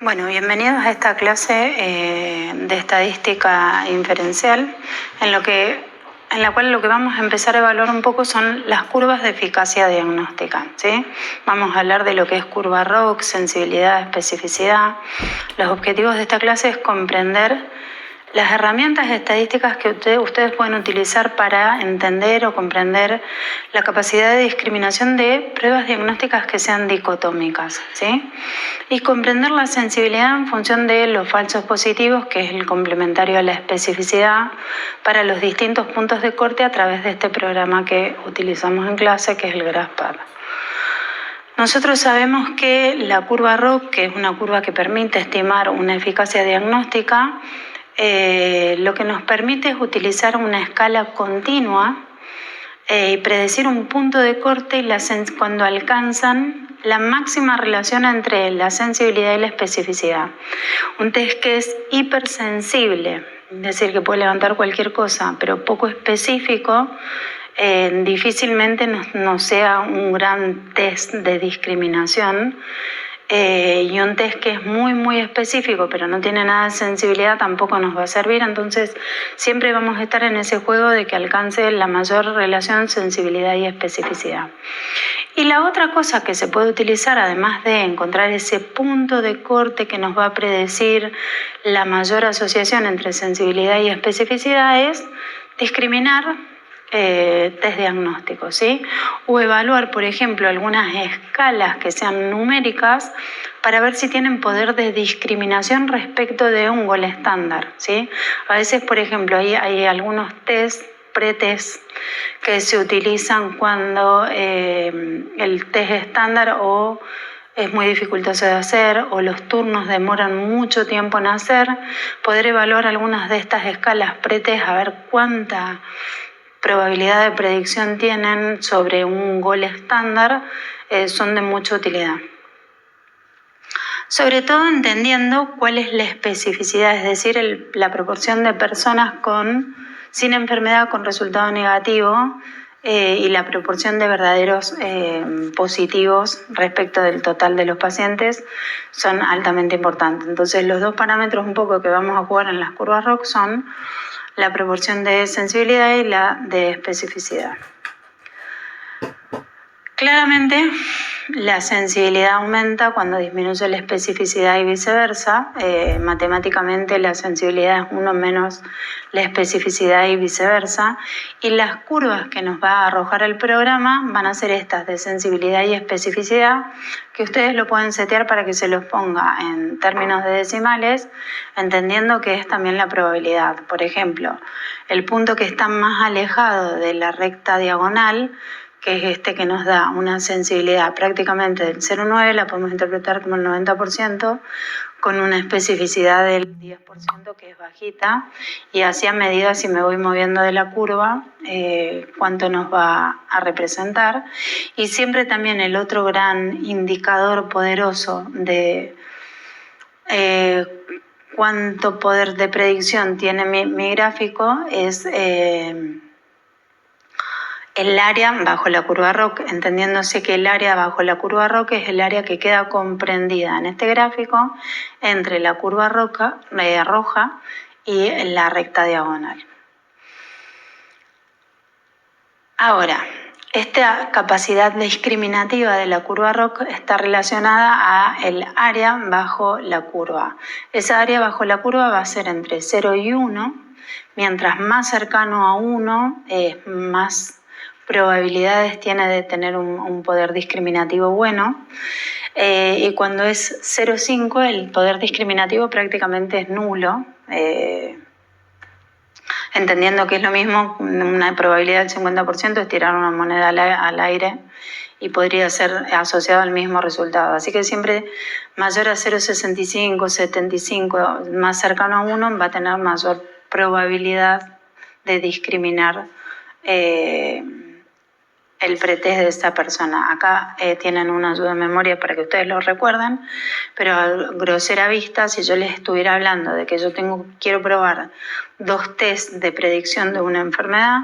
Bueno, bienvenidos a esta clase de estadística inferencial, en la cual lo que vamos a empezar a evaluar un poco son las curvas de eficacia diagnóstica, ¿sí? Vamos a hablar de lo que es curva ROC, sensibilidad, especificidad. Los objetivos de esta clase es comprender las herramientas estadísticas que ustedes pueden utilizar para entender o comprender la capacidad de discriminación de pruebas diagnósticas que sean dicotómicas, ¿sí? Y comprender la sensibilidad en función de los falsos positivos, que es el complementario a la especificidad, para los distintos puntos de corte a través de este programa que utilizamos en clase, que es el GraphPad. Nosotros sabemos que la curva ROC, que es una curva que permite estimar una eficacia diagnóstica, lo que nos permite es utilizar una escala continua y predecir un punto de corte y cuando alcanzan la máxima relación entre la sensibilidad y la especificidad. Un test que es hipersensible, es decir, que puede levantar cualquier cosa, pero poco específico, difícilmente no sea un gran test de discriminación. Y un test que es muy específico pero no tiene nada de sensibilidad tampoco nos va a servir. Entonces siempre vamos a estar en ese juego de que alcance la mayor relación sensibilidad y especificidad. Y la otra cosa que se puede utilizar, además de encontrar ese punto de corte que nos va a predecir la mayor asociación entre sensibilidad y especificidad, es discriminar test diagnósticos, ¿sí? O evaluar, por ejemplo, algunas escalas que sean numéricas para ver si tienen poder de discriminación respecto de un gol estándar, ¿sí? A veces, por ejemplo, hay algunos test, pretest, que se utilizan cuando el test estándar o es muy dificultoso de hacer o los turnos demoran mucho tiempo en hacer. Poder evaluar algunas de estas escalas pretest, a ver cuánta probabilidad de predicción tienen sobre un gol estándar, son de mucha utilidad. Sobre todo entendiendo cuál es la especificidad, es decir, la proporción de personas sin enfermedad con resultado negativo y la proporción de verdaderos positivos respecto del total de los pacientes son altamente importantes. Entonces los dos parámetros un poco que vamos a jugar en las curvas ROC son la proporción de sensibilidad y la de especificidad. Claramente, la sensibilidad aumenta cuando disminuye la especificidad y viceversa. Matemáticamente, la sensibilidad es 1 menos la especificidad y viceversa. Y las curvas que nos va a arrojar el programa van a ser estas de sensibilidad y especificidad, que ustedes lo pueden setear para que se los ponga en términos de decimales, entendiendo que es también la probabilidad. Por ejemplo, el punto que está más alejado de la recta diagonal, que es este que nos da una sensibilidad prácticamente del 0,9, la podemos interpretar como el 90%, con una especificidad del 10%, que es bajita, y así a medida, si me voy moviendo de la curva, cuánto nos va a representar. Y siempre también el otro gran indicador poderoso de cuánto poder de predicción tiene mi gráfico es el área bajo la curva ROC, entendiéndose que el área bajo la curva ROC es el área que queda comprendida en este gráfico entre la curva roja y la recta diagonal. Ahora, esta capacidad discriminativa de la curva ROC está relacionada a el área bajo la curva. Esa área bajo la curva va a ser entre 0 y 1. Mientras más cercano a 1, más probabilidades tiene de tener un poder discriminativo bueno. Y cuando es 0,5, el poder discriminativo prácticamente es nulo. Entendiendo que es lo mismo, una probabilidad del 50% es tirar una moneda al aire y podría ser asociado al mismo resultado. Así que siempre mayor a 0,65, 75, más cercano a 1, va a tener mayor probabilidad de discriminar el pretest de esta persona. Acá tienen una ayuda de memoria para que ustedes lo recuerden, pero a grosera vista, si yo les estuviera hablando de que yo quiero probar 2 test de predicción de una enfermedad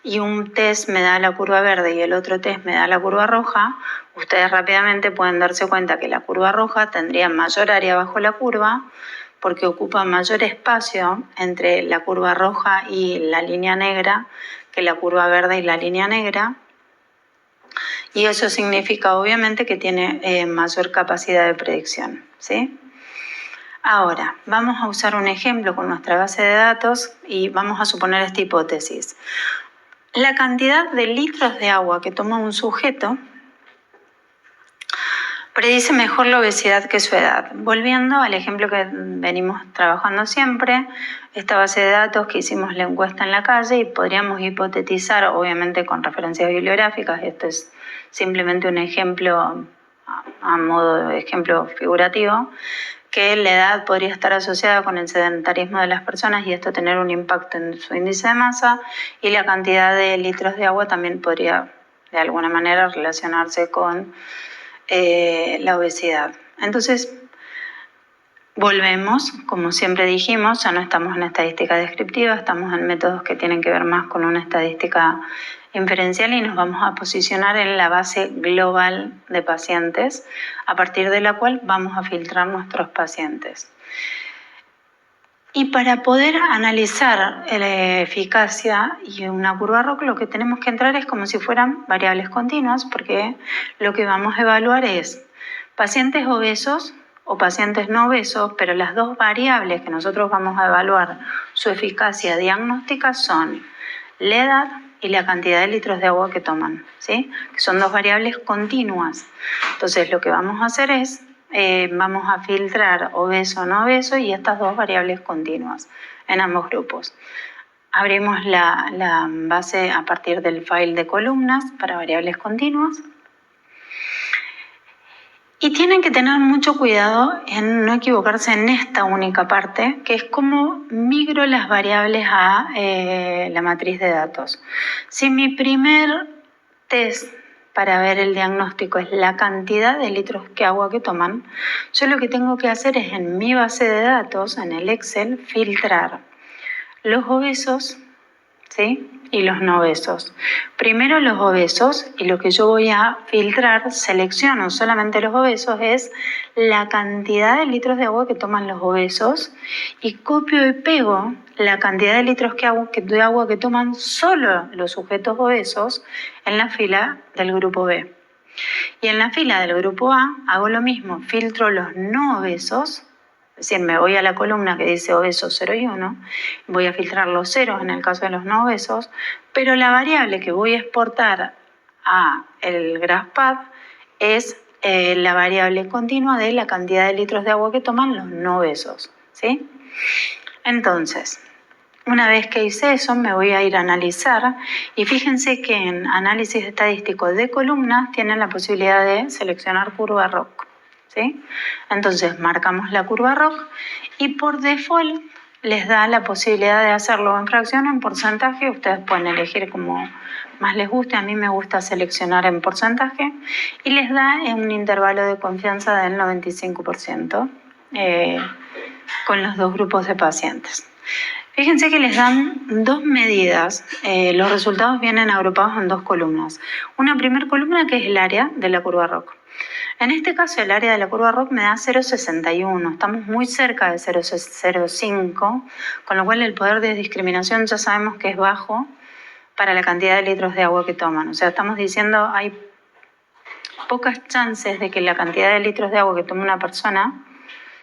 y un test me da la curva verde y el otro test me da la curva roja, ustedes rápidamente pueden darse cuenta que la curva roja tendría mayor área bajo la curva porque ocupa mayor espacio entre la curva roja y la línea negra que la curva verde y la línea negra. Y eso significa obviamente que tiene mayor capacidad de predicción, ¿sí? Ahora, vamos a usar un ejemplo con nuestra base de datos y vamos a suponer esta hipótesis. La cantidad de litros de agua que toma un sujeto predice mejor la obesidad que su edad. Volviendo al ejemplo que venimos trabajando siempre, esta base de datos que hicimos la encuesta en la calle y podríamos hipotetizar, obviamente con referencias bibliográficas, esto es simplemente un ejemplo a modo de ejemplo figurativo, que la edad podría estar asociada con el sedentarismo de las personas y esto tener un impacto en su índice de masa, y la cantidad de litros de agua también podría de alguna manera relacionarse con la obesidad. Entonces, volvemos, como siempre dijimos, ya no estamos en estadística descriptiva, estamos en métodos que tienen que ver más con una estadística inferencial y nos vamos a posicionar en la base global de pacientes, a partir de la cual vamos a filtrar nuestros pacientes. Y para poder analizar la eficacia y una curva ROC, lo que tenemos que entrar es como si fueran variables continuas, porque lo que vamos a evaluar es pacientes obesos o pacientes no obesos, pero las dos variables que nosotros vamos a evaluar su eficacia diagnóstica son la edad y la cantidad de litros de agua que toman, ¿sí? Que son dos variables continuas. Entonces, lo que vamos a hacer es vamos a filtrar obeso o no obeso y estas dos variables continuas en ambos grupos. Abrimos la base a partir del file de columnas para variables continuas. Y tienen que tener mucho cuidado en no equivocarse en esta única parte, que es cómo migro las variables a la matriz de datos. Si mi primer test para ver el diagnóstico es la cantidad de litros de agua que toman, yo lo que tengo que hacer es en mi base de datos, en el Excel, filtrar los obesos, ¿sí? Y los no obesos. Primero los obesos, y lo que yo voy a filtrar, selecciono solamente los obesos, es la cantidad de litros de agua que toman los obesos y copio y pego la cantidad de litros de agua que toman solo los sujetos obesos en la fila del grupo B. Y en la fila del grupo A hago lo mismo, filtro los no obesos, es decir, me voy a la columna que dice obesos 0 y 1, voy a filtrar los ceros en el caso de los no obesos, pero la variable que voy a exportar a el GraphPad es la variable continua de la cantidad de litros de agua que toman los no obesos, ¿sí? Entonces, una vez que hice eso, me voy a ir a analizar y fíjense que en análisis estadístico de columnas tienen la posibilidad de seleccionar curva ROC, ¿sí? Entonces marcamos la curva ROC y por default les da la posibilidad de hacerlo en fracción o en porcentaje. Ustedes pueden elegir como más les guste. A mí me gusta seleccionar en porcentaje y les da en un intervalo de confianza del 95% con los dos grupos de pacientes. Fíjense que les dan dos medidas. Los resultados vienen agrupados en dos columnas. Una primera columna que es el área de la curva ROC. En este caso, el área de la curva ROC me da 0,61. Estamos muy cerca de 0,05, con lo cual el poder de discriminación ya sabemos que es bajo para la cantidad de litros de agua que toman. O sea, estamos diciendo hay pocas chances de que la cantidad de litros de agua que toma una persona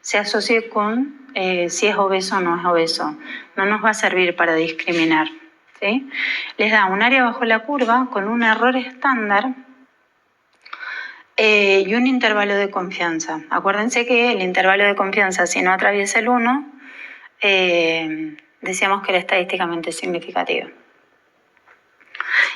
se asocie con si es obeso o no es obeso. No nos va a servir para discriminar, ¿sí? Les da un área bajo la curva con un error estándar y un intervalo de confianza. Acuérdense que el intervalo de confianza, si no atraviesa el 1, decíamos que era estadísticamente significativo.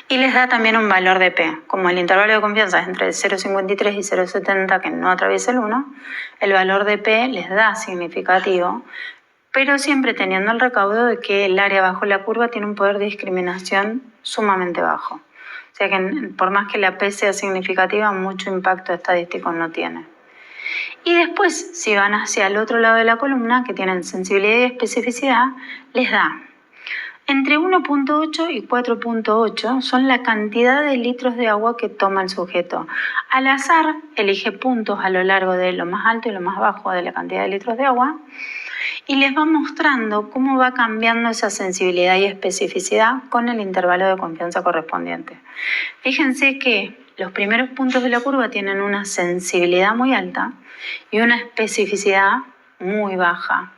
Y les da también un valor de P. Como el intervalo de confianza es entre 0,53 y 0,70, que no atraviesa el 1, el valor de P les da significativo, pero siempre teniendo el recaudo de que el área bajo la curva tiene un poder de discriminación sumamente bajo. O sea que por más que la P sea significativa, mucho impacto estadístico no tiene. Y después, si van hacia el otro lado de la columna, que tienen sensibilidad y especificidad, les da Entre 1.8 y 4.8 son la cantidad de litros de agua que toma el sujeto. Al azar, elige puntos a lo largo de lo más alto y lo más bajo de la cantidad de litros de agua y les va mostrando cómo va cambiando esa sensibilidad y especificidad con el intervalo de confianza correspondiente. Fíjense que los primeros puntos de la curva tienen una sensibilidad muy alta y una especificidad muy baja.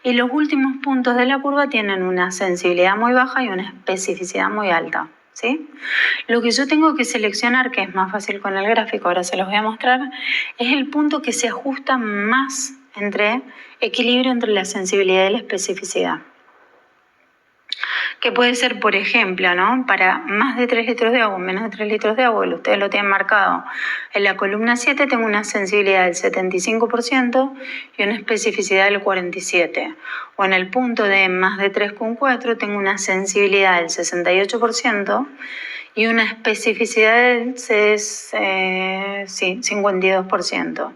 Y los últimos puntos de la curva tienen una sensibilidad muy baja y una especificidad muy alta, ¿sí? Lo que yo tengo que seleccionar, que es más fácil con el gráfico, ahora se los voy a mostrar, es el punto que se ajusta más entre equilibrio entre la sensibilidad y la especificidad. Que puede ser, por ejemplo, ¿no? Para más de 3 litros de agua, menos de 3 litros de agua, ustedes lo tienen marcado. En la columna 7 tengo una sensibilidad del 75% y una especificidad del 47%. O en el punto de más de 3,4 tengo una sensibilidad del 68% y una especificidad del 52%.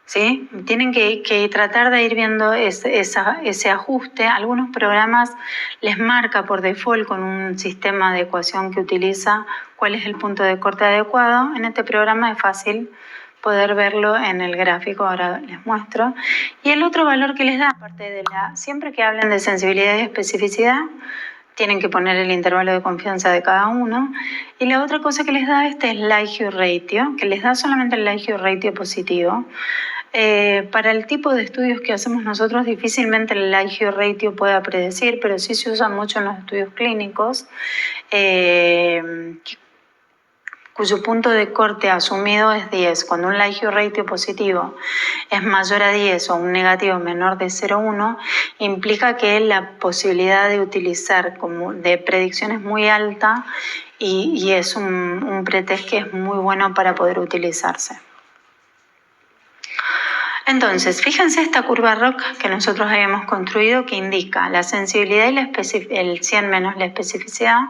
¿Sí? Tienen que tratar de ir viendo ese ajuste. Algunos programas les marca por default con un sistema de ecuación que utiliza cuál es el punto de corte adecuado. En este programa es fácil poder verlo en el gráfico, ahora les muestro. Y el otro valor que les da, aparte de siempre que hablen de sensibilidad y especificidad, tienen que poner el intervalo de confianza de cada uno. Y la otra cosa que les da es Light-Hue Ratio, que les da solamente el Light-Hue Ratio positivo. Para el tipo de estudios que hacemos nosotros, difícilmente el Light-Hue Ratio pueda predecir, pero sí se usa mucho en los estudios clínicos, cuyo punto de corte asumido es 10. Cuando un Light-Hue Ratio positivo es mayor a 10 o un negativo menor de 0,1, implica que la posibilidad de utilizar de predicción es muy alta y es un pretest que es muy bueno para poder utilizarse. Entonces, fíjense esta curva ROC que nosotros habíamos construido que indica la sensibilidad y el 100 menos la especificidad,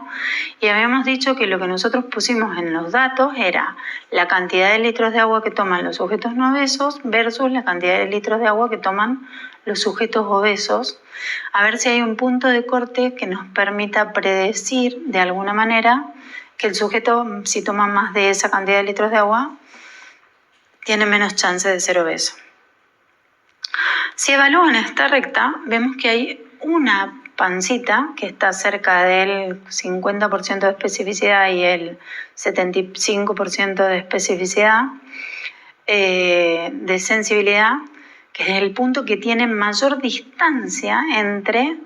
y habíamos dicho que lo que nosotros pusimos en los datos era la cantidad de litros de agua que toman los sujetos no obesos versus la cantidad de litros de agua que toman los sujetos obesos, a ver si hay un punto de corte que nos permita predecir de alguna manera que el sujeto, si toma más de esa cantidad de litros de agua, tiene menos chance de ser obeso. Si evalúan esta recta, vemos que hay una pancita que está cerca del 50% de especificidad y el 75% de especificidad, de sensibilidad, que es el punto que tiene mayor distancia entre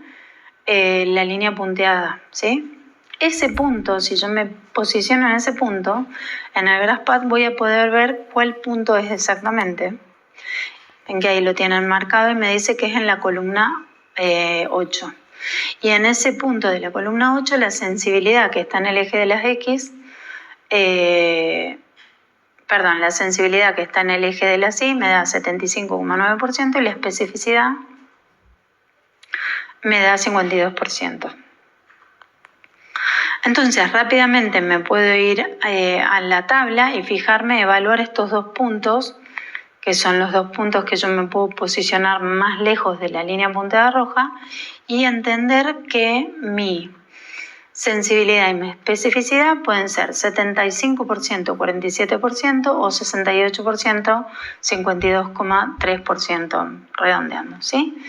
la línea punteada, ¿sí? Ese punto, si yo me posiciono en ese punto, en el GraphPath voy a poder ver cuál punto es exactamente. En que ahí lo tienen marcado y me dice que es en la columna 8. Y en ese punto de la columna 8, la sensibilidad que está en el eje de las X, la sensibilidad que está en el eje de las Y me da 75,9% y la especificidad me da 52%. Entonces, rápidamente me puedo ir a la tabla y fijarme, evaluar estos dos puntos, que son los dos puntos que yo me puedo posicionar más lejos de la línea punteada roja, y entender que mi sensibilidad y mi especificidad pueden ser 75%, 47% o 68%, 52,3%, redondeando, ¿sí?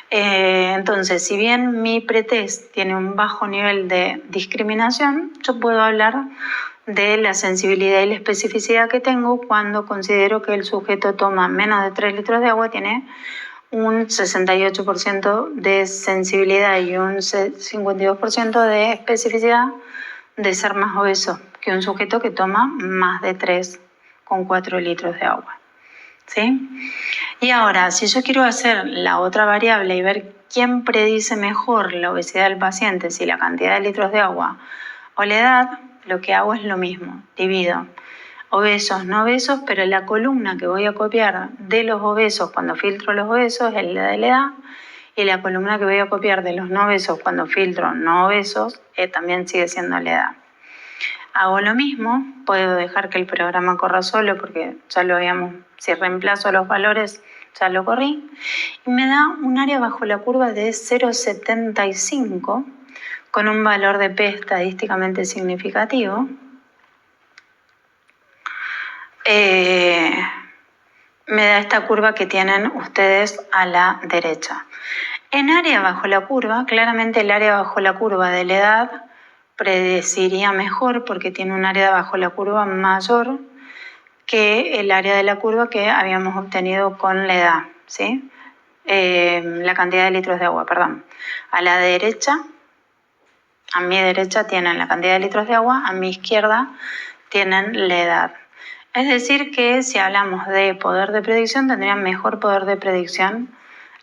Entonces, si bien mi pretest tiene un bajo nivel de discriminación, yo puedo hablar de la sensibilidad y la especificidad que tengo cuando considero que el sujeto toma menos de 3 litros de agua, tiene un 68% de sensibilidad y un 52% de especificidad de ser más obeso que un sujeto que toma más de 3,4 litros de agua, ¿sí? Y ahora, si yo quiero hacer la otra variable y ver quién predice mejor la obesidad del paciente, si la cantidad de litros de agua o la edad, lo que hago es lo mismo, divido obesos, no obesos, pero la columna que voy a copiar de los obesos cuando filtro los obesos es la de la edad, y la columna que voy a copiar de los no obesos cuando filtro no obesos también sigue siendo la edad. Hago lo mismo, puedo dejar que el programa corra solo porque ya lo habíamos, si reemplazo los valores ya lo corrí, y me da un área bajo la curva de 0,75 con un valor de P estadísticamente significativo, me da esta curva que tienen ustedes a la derecha. En área bajo la curva, claramente el área bajo la curva de la edad predeciría mejor porque tiene un área bajo la curva mayor que el área de la curva que habíamos obtenido con la edad, ¿sí? La cantidad de litros de agua, perdón. A la derecha, a mi derecha tienen la cantidad de litros de agua, a mi izquierda tienen la edad. Es decir que si hablamos de poder de predicción, tendrían mejor poder de predicción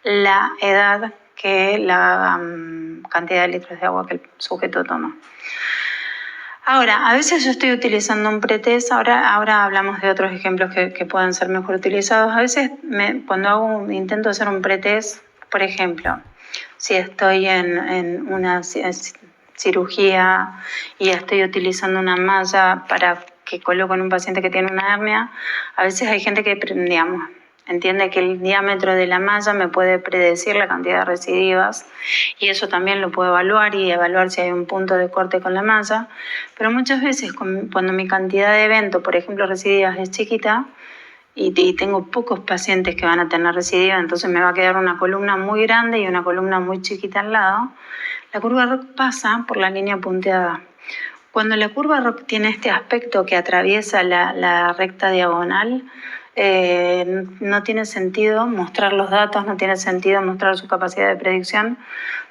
la edad que la cantidad de litros de agua que el sujeto toma. Ahora, a veces yo estoy utilizando un pretest, ahora hablamos de otros ejemplos que puedan ser mejor utilizados. A veces cuando intento hacer un pretest, por ejemplo, si estoy en una cirugía y estoy utilizando una malla para que coloco en un paciente que tiene una hernia, a veces hay gente que, digamos, entiende que el diámetro de la malla me puede predecir la cantidad de recidivas y eso también lo puedo evaluar y evaluar si hay un punto de corte con la malla, pero muchas veces cuando mi cantidad de evento, por ejemplo recidivas, es chiquita y tengo pocos pacientes que van a tener recidivas, entonces me va a quedar una columna muy grande y una columna muy chiquita al lado, la curva ROC pasa por la línea punteada. Cuando la curva ROC tiene este aspecto que atraviesa la recta diagonal, no tiene sentido mostrar los datos, no tiene sentido mostrar su capacidad de predicción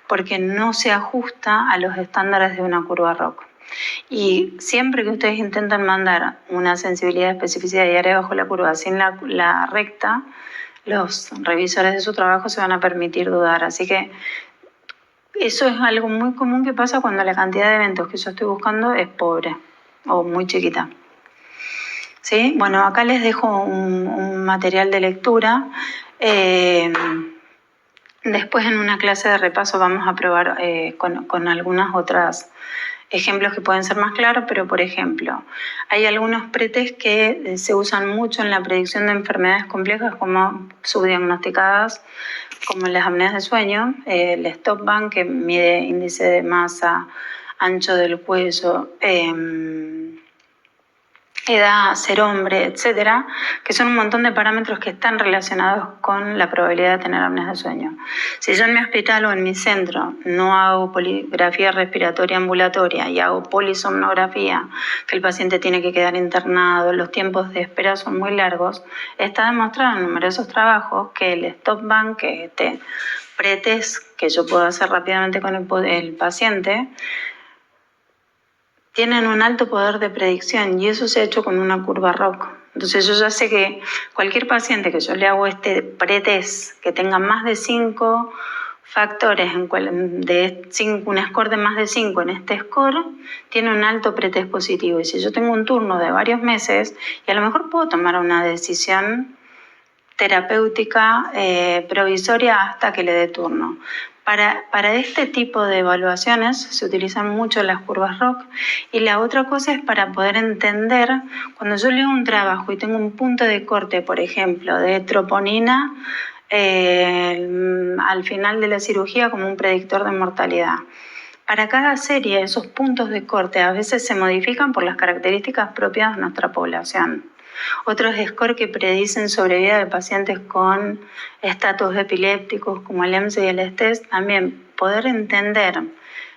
porque no se ajusta a los estándares de una curva ROC. Y siempre que ustedes intentan mandar una sensibilidad, especificidad y área bajo la curva sin la recta, los revisores de su trabajo se van a permitir dudar. Así que eso es algo muy común que pasa cuando la cantidad de eventos que yo estoy buscando es pobre o muy chiquita. ¿Sí? Bueno, acá les dejo un material de lectura. Después en una clase de repaso vamos a probar con algunas otras ejemplos que pueden ser más claros, pero por ejemplo, hay algunos pretest que se usan mucho en la predicción de enfermedades complejas como subdiagnosticadas, como las apneas de sueño, el stop band que mide índice de masa, ancho del cuello, edad, ser hombre, etcétera, que son un montón de parámetros que están relacionados con la probabilidad de tener apneas de sueño. Si yo en mi hospital o en mi centro no hago poligrafía respiratoria ambulatoria y hago polisomnografía, que el paciente tiene que quedar internado, los tiempos de espera son muy largos, está demostrado en numerosos trabajos que el stop band, que este pretest que yo puedo hacer rápidamente con el paciente, tienen un alto poder de predicción y eso se ha hecho con una curva ROC. Entonces yo ya sé que cualquier paciente que yo le hago este pretest que tenga más de 5 factores, un score de más de 5 en este score, tiene un alto pretest positivo. Y si yo tengo un turno de varios meses, y a lo mejor puedo tomar una decisión terapéutica provisoria hasta que le dé turno. Para este tipo de evaluaciones se utilizan mucho las curvas ROC y la otra cosa es para poder entender, cuando yo leo un trabajo y tengo un punto de corte, por ejemplo, de troponina al final de la cirugía como un predictor de mortalidad. Para cada serie, esos puntos de corte a veces se modifican por las características propias de nuestra población. Otros scores que predicen sobrevida de pacientes con estatus epilépticos como el EMS y el STES, también poder entender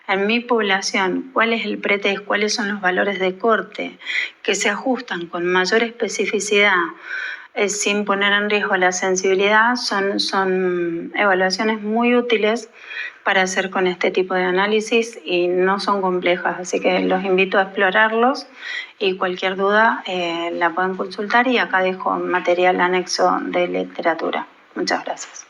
en mi población cuál es el pretest, cuáles son los valores de corte que se ajustan con mayor especificidad sin poner en riesgo la sensibilidad, son evaluaciones muy útiles para hacer con este tipo de análisis y no son complejas, así que los invito a explorarlos y cualquier duda la pueden consultar y acá dejo material anexo de literatura. Muchas gracias.